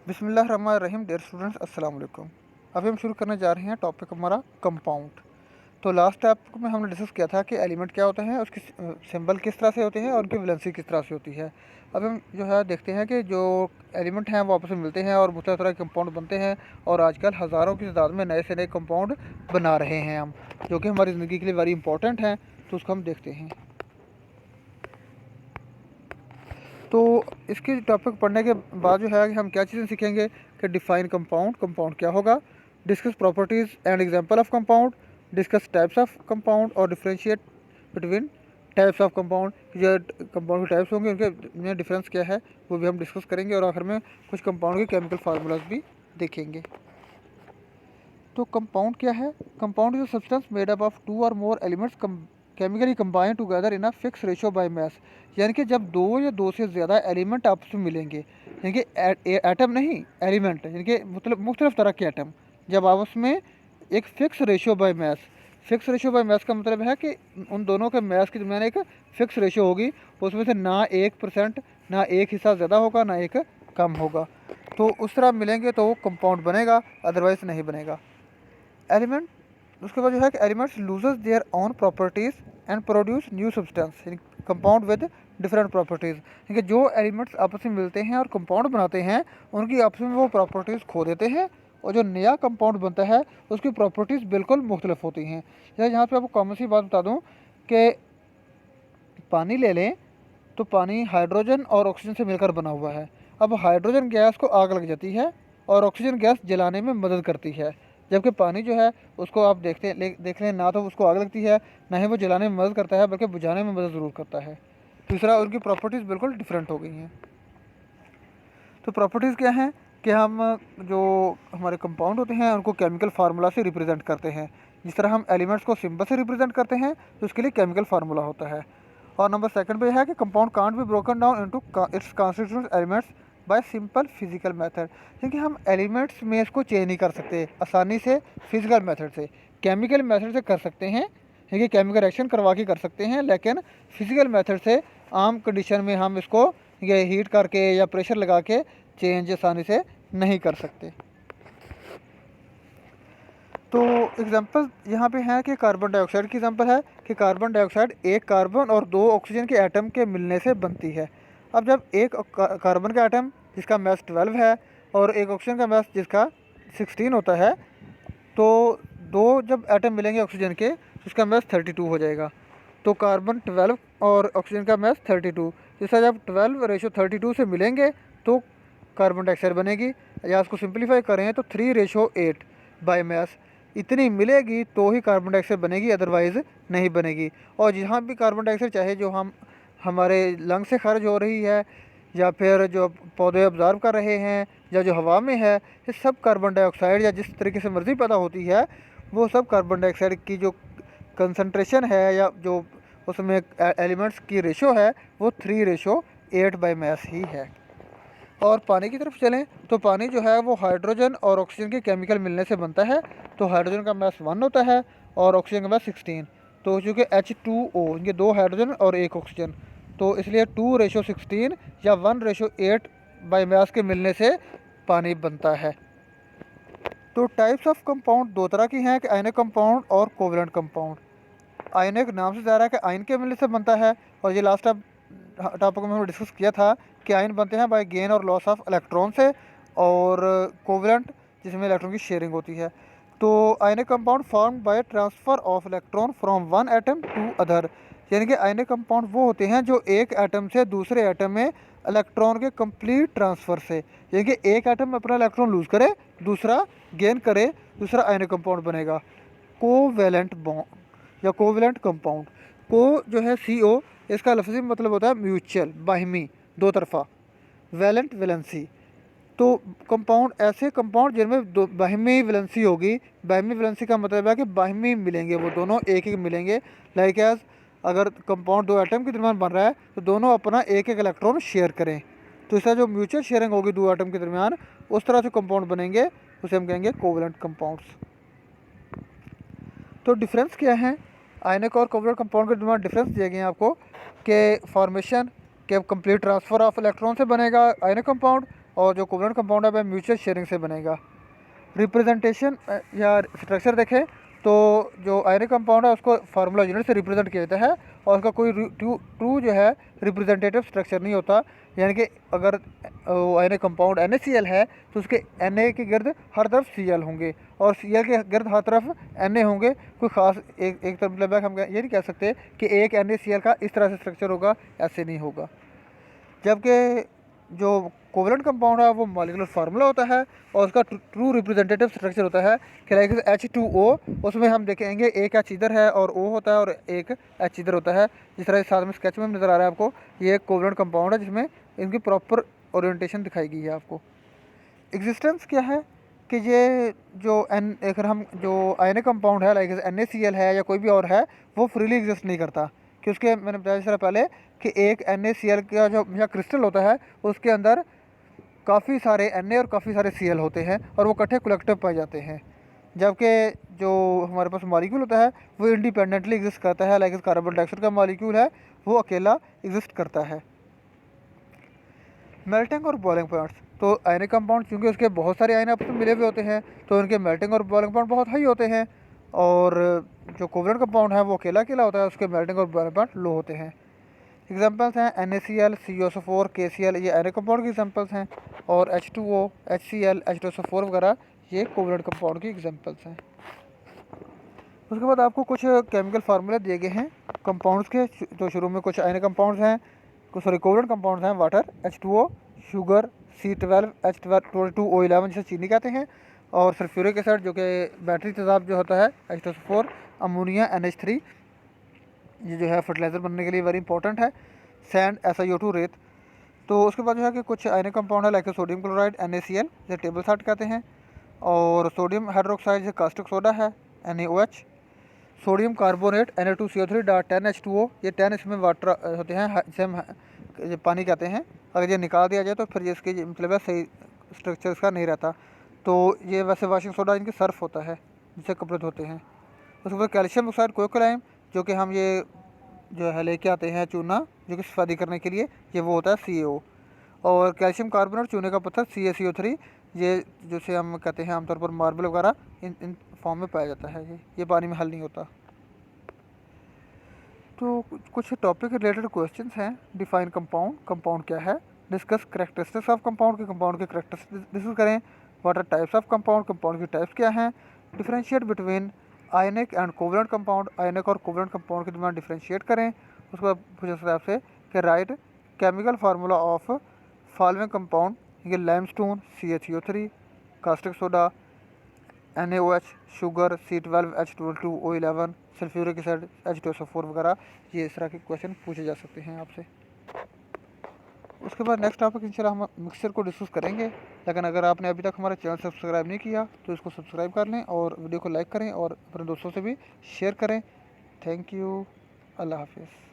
बिस्मिल्लाहिर्रहमानिर्रहीम। Dear students, अस्सलाम वालेकुम। अभी हम शुरू करने जा रहे हैं टॉपिक हमारा कंपाउंड। तो लास्ट टॉपिक में हमने डिस्कस किया था कि एलिमेंट क्या होते हैं, उसके सिंबल किस तरह से होते हैं और उनकी वैलेंसी किस तरह से होती है। अब हम जो है देखते हैं कि जो एलिमेंट हैं वो आपस में मिलते हैं और मुख्तलिफ तरह के कंपाउंड बनते हैं, और आजकल हज़ारों की तादाद में नए से नए कंपाउंड बना रहे हैं हम, जो कि हमारी ज़िंदगी के लिए वेरी इंपॉर्टेंट हैं। तो उसको हम देखते हैं। तो इसके टॉपिक पढ़ने के बाद जो है कि हम क्या चीज़ें सीखेंगे कि डिफ़ाइन कंपाउंड, कंपाउंड क्या होगा, discuss properties and example of compound, discuss types of compound और differentiate between types of compound. जो कंपाउंड के टाइप्स होंगे उनके में डिफरेंस क्या है वो भी हम डिस्कस करेंगे, और आखिर में कुछ कंपाउंड के केमिकल फार्मूलाज भी देखेंगे। तो कंपाउंड क्या है? Compound is a substance made up of two और more elements chemically combine together in a fix ratio by mass. यानी कि जब दो या दो से ज़्यादा एलिमेंट आपस में मिलेंगे, यानी कि एटम नहीं, एलिमेंट, यानी कि मतलब मुख्तलिफ तरह के एटम जब आपस में एक fix ratio by mass. Fix ratio by मास का मतलब है कि उन दोनों के मास के दरमियान एक फ़िक्स रेशियो होगी, उसमें से ना 1% ना एक हिस्सा ज़्यादा होगा ना एक कम होगा। तो उस तरह मिलेंगे तो वो कंपाउंड बनेगा, अदरवाइज़ नहीं बनेगा। एलिमेंट, उसके बाद जो है कि elements loses their own properties and produce new substance compound with different properties. क्योंकि जो एलिमेंट्स आपस में मिलते हैं और कंपाउंड बनाते हैं, उनकी आपस में वो प्रॉपर्टीज़ खो देते हैं, और जो नया कंपाउंड बनता है उसकी प्रॉपर्टीज़ बिल्कुल मुख्तलिफ होती हैं। जैसे यहाँ पे आपको कॉमन सी बात बता दूँ कि पानी ले लें तो पानी हाइड्रोजन और ऑक्सीजन से मिलकर बना हुआ है। अब हाइड्रोजन गैस को आग लग जाती है और ऑक्सीजन गैस जलाने में मदद करती है, जबकि पानी जो है उसको आप देख लें, ना तो उसको आग लगती है ना ही वो जलाने में मदद करता है, बल्कि बुझाने में मदद ज़रूर करता है। तीसरा, उनकी प्रॉपर्टीज़ बिल्कुल डिफरेंट हो गई हैं। तो प्रॉपर्टीज़ क्या हैं कि हम जो हमारे कंपाउंड होते हैं उनको केमिकल फार्मूला से रिप्रेजेंट करते हैं। जिस तरह हम एलिमेंट्स को सिंबल से रिप्रेजेंट करते हैं तो उसके लिए केमिकल फार्मूला होता है। और नंबर सेकंड पे है कि compound can't be broken down into its constituent elements bye simple physical method. क्योंकि हम एलिमेंट्स में इसको चेंज नहीं कर सकते आसानी से फिजिकल मेथड से, केमिकल मेथड से कर सकते हैं, क्योंकि केमिकल रिएक्शन करवा के कर सकते हैं, लेकिन फिजिकल मेथड से आम कंडीशन में हम इसको ये हीट करके या प्रेशर लगा के चेंज आसानी से नहीं कर सकते। तो एग्जांपल यहाँ पे है कि कार्बन डाइऑक्साइड की एग्जांपल है कि कार्बन डाइऑक्साइड एक कार्बन और दो ऑक्सीजन के एटम के मिलने से बनती है। अब जब एक कार्बन का एटम जिसका मास 12 है और एक ऑक्सीजन का मास जिसका 16 होता है, तो दो जब एटम मिलेंगे ऑक्सीजन के तो उसका मास 32 हो जाएगा। तो कार्बन 12 और ऑक्सीजन का मास 32, जैसा जब 12:32 से मिलेंगे तो कार्बन डाइऑक्साइड बनेगी। या उसको सिंपलीफाई करें तो 3:8 बाई मास इतनी मिलेगी तो ही कार्बन डाइऑक्साइड बनेगी, अदरवाइज़ नहीं बनेगी। और जहाँ भी कार्बन डाइऑक्साइड चाहे जो हम हमारे लंग से खारिज हो रही है या फिर जो पौधे ऑब्ज़र्व कर रहे हैं या जो हवा में है, ये सब कार्बन डाइऑक्साइड या जिस तरीके से मर्ज़ी पैदा होती है, वो सब कार्बन डाइऑक्साइड की जो कंसंट्रेशन है या जो उसमें एलिमेंट्स की रेशो है वो 3:8 बाई मास ही है। और पानी की तरफ चलें तो पानी जो है वो हाइड्रोजन और ऑक्सीजन के केमिकल मिलने से बनता है। तो हाइड्रोजन का मास 1 होता है और ऑक्सीजन का मास 16। तो चूँकि H2O, इनके दो हाइड्रोजन और एक ऑक्सीजन, तो इसलिए 2:16 या 1:8 बाई मास के मिलने से पानी बनता है। तो टाइप्स ऑफ कंपाउंड दो तरह की हैं कि आयनिक कंपाउंड और कोवलेंट कंपाउंड। आयनिक नाम से जा रहा है कि आयन के मिलने से बनता है, और ये लास्ट टॉपिक में हमने डिस्कस किया था कि आयन बनते हैं बाय गेन और लॉस ऑफ इलेक्ट्रॉन से, और कोवलेंट जिसमें इलेक्ट्रॉन की शेयरिंग होती है। तो ionic compound form by transfer of electron from one atom to other. यानी कि आयनिक कंपाउंड वो होते हैं जो एक एटम से दूसरे एटम में इलेक्ट्रॉन के कंप्लीट ट्रांसफ़र से, यानी कि एक एटम अपना इलेक्ट्रॉन लूज़ करे दूसरा गेन करे, दूसरा आयनिक कंपाउंड बनेगा। कोवैलेंट बॉन्ड या कोवैलेंट कंपाउंड, को जो है CO, इसका लफ्ज़ी मतलब होता है म्यूचुअल, बाहिमी, दो तरफा। वैलेंट वैलेंसी, तो कंपाउंड ऐसे कंपाउंड जिनमें दो बाहिमी वैलेंसी होगी। बाहिमी वैलेंसी का मतलब है कि बाहिमी मिलेंगे, वो दोनों एक एक मिलेंगे। लाइक एज अगर कंपाउंड दो एटम के दरमियान बन रहा है तो दोनों अपना एक एक इलेक्ट्रॉन शेयर करें, तो इसका जो म्यूचुअल शेयरिंग होगी दो एटम के दरमियान, उस तरह से कंपाउंड बनेंगे, उसे हम कहेंगे कोवैलेंट कंपाउंड्स। तो डिफरेंस क्या है आयनिक और कोवलेंट कंपाउंड के दरमियान? डिफरेंस दिए गए हैं आपको कि फॉर्मेशन के कंप्लीट ट्रांसफ़र ऑफ इलेक्ट्रॉन से बनेगा आयनिक कंपाउंड, और जो कोवलेंट कंपाउंड है वह म्यूचुअल शेयरिंग से बनेगा। रिप्रेजेंटेशन या स्ट्रक्चर देखें तो जो आयनिक कंपाउंड है उसको फार्मूला यूनिट से रिप्रेजेंट किया जाता है और उसका कोई ट्रू जो है रिप्रेजेंटेटिव स्ट्रक्चर नहीं होता। यानी कि अगर आयनिक कंपाउंड NaCl है तो उसके Na के गिर्द हर तरफ Cl होंगे और Cl के गिर्द हर तरफ Na होंगे। कोई ख़ास एक तरफ मतलब हम ये नहीं कह सकते कि एक NaCl का इस तरह से स्ट्रक्चर होगा, ऐसे नहीं होगा। जबकि जो कोवलेंट कंपाउंड है वो मॉलिक्यूलर फार्मूला होता है और उसका ट्रू रिप्रेजेंटेटिव स्ट्रक्चर होता है कि लाइक H2O। उसमें हम देखेंगे एक H इधर है और O होता है और एक H इधर होता है। जिस तरह साथ में स्केच में नज़र आ रहा है आपको, ये एक कोवलेंट कंपाउंड है जिसमें इनकी प्रॉपर ओरिएंटेशन दिखाई गई है आपको। एग्जिस्टेंस क्या है कि ये जो अगर हम जो आयनिक कंपाउंड है लाइक NaCl है या कोई भी और है, वो फ्रीली एग्जिस्ट नहीं करता। कि उसके मैंने बताया जिस तरह पहले कि एक NaCl का जो क्रिस्टल होता है उसके अंदर काफ़ी सारे Na और काफ़ी सारे Cl होते हैं और वो इकट्ठे कलेक्टिव पाए जाते हैं। जबकि जो हमारे पास मॉलिक्यूल होता है वो इंडिपेंडेंटली एग्जिस्ट करता है। लाइक कार्बन डाइऑक्साइड का मॉलिक्यूल है वो अकेला एग्जिस्ट करता है। मेल्टिंग और बॉइलिंग पॉइंट्स, तो आयनिक कंपाउंड चूँकि उसके बहुत सारे आयन आपस में मिले हुए होते हैं तो उनके मेल्टिंग और बॉइलिंग पॉइंट बहुत हाई होते हैं। और जो कोवलेंट कंपाउंड है वो अकेला अकेला होता है, उसके मेल्टिंग और बॉइलिंग पॉइंट लो होते हैं। एग्जांपल्स हैं NaCl, CuSO4, KCl, ये आयनिक कंपाउंड के एग्जांपल्स हैं। और H2O, HCl, H2SO4 वगैरह ये कोवलेंट कंपाउंड की एग्जांपल्स हैं। उसके बाद आपको कुछ केमिकल फार्मूले दिए गए हैं कंपाउंड्स के। तो शुरू में कुछ आयनिक कंपाउंड्स हैं, कोवलेंट कंपाउंड्स हैं, water H2O, sugar C12, H22O11 जिसे चीनी कहते हैं, और सल्फ्यूरिक एसिड जो कि बैटरी तेजाब जो होता है H2SO4, अमोनिया NH3 ये जो है फर्टिलाइज़र बनने के लिए वेरी इंपॉर्टेंट है, सैंड SiO2 रेत। तो उसके बाद जो है कि कुछ आयनिक कंपाउंड है लाइक सोडियम क्लोराइड NaCl जिसे टेबल साल्ट कहते हैं, और सोडियम हाइड्रोक्साइड जैसे कास्टिक सोडा है NaOH, sodium carbonate Na2CO3 10H2O, ये 10 इसमें वाटर होते हैं जिसे हम ये पानी कहते हैं। अगर ये निकाल दिया जाए तो फिर ये इसकी मतलब है सही स्ट्रक्चर इसका नहीं रहता। तो ये वैसे वाशिंग सोडा इनकी सर्फ होता है जिससे कपड़े धोते हैं। उसके बाद कैल्शियम ऑक्साइड क्विकलाइम जो कि हम ये जो है लेके आते हैं चूना जो कि सफाई करने के लिए, ये वो होता है CaO। और कैल्शियम कार्बोनेट चूने का पत्थर CaCO3, ये जैसे हम कहते हैं आमतौर पर मार्बल वगैरह इन फॉर्म में पाया जाता है। ये पानी में हल नहीं होता। तो कुछ टॉपिक रिलेटेड क्वेश्चंस हैं। डिफाइन कंपाउंड, कंपाउंड क्या है। डिस्कस करेक्टरिस्टिक्स ऑफ कंपाउंड, के कंपाउंड के करेक्टरिस्टिक्स डिस्कस करें। What are types of compound, compound की टाइप्स क्या हैं। Differentiate between ionic and covalent compound, ionic और कोवलेंट कंपाउंड के दरमियान डिफरेंशिएट करें। उसके बाद पूछा सकता है आपसे कि write chemical formula of following compound, ये limestone CaCO3, caustic soda NaOH, sugar C12, H22O11, sulphuric acid H2SO4 वगैरह, ये इस तरह के क्वेश्चन पूछे जा सकते हैं आपसे। उसके बाद नेक्स्ट टॉपिक इंशाल्लाह हम मिक्सचर को डिस्कस करेंगे। लेकिन अगर आपने अभी तक हमारा चैनल सब्सक्राइब नहीं किया तो इसको सब्सक्राइब कर लें और वीडियो को लाइक करें और अपने दोस्तों से भी शेयर करें। Thank you. अल्लाह हाफिज़।